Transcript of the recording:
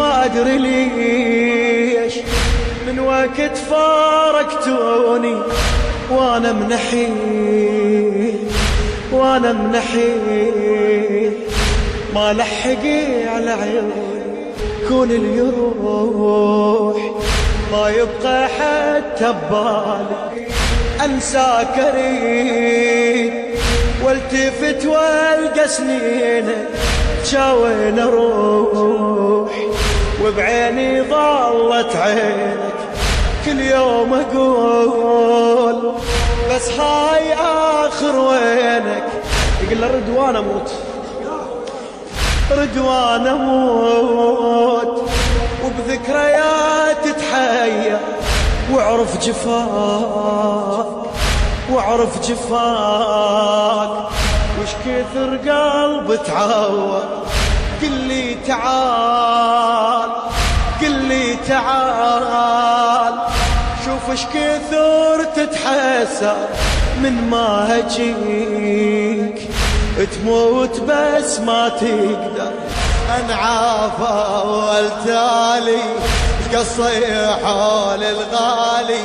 ما أدري ليش من وقت فارقتوني وانا منحي ما لحقي على عيوني كون اللي يروح ما يبقى حتى ببالي انساك اريد والتفت والقى سنينك شاوين اروح وبعيني ظلت عينك كل يوم اقول بس هاي اخر وينك. يقول رضوان اموت رضوان اموت وبذكريات تتحير واعرف جفاك وش كثر قلب تعور. قل لي تعال شوف اش كثر تتحسر من ما هجيك تموت بس ما تقدر. انا عافى والتالي قصي حول الغالي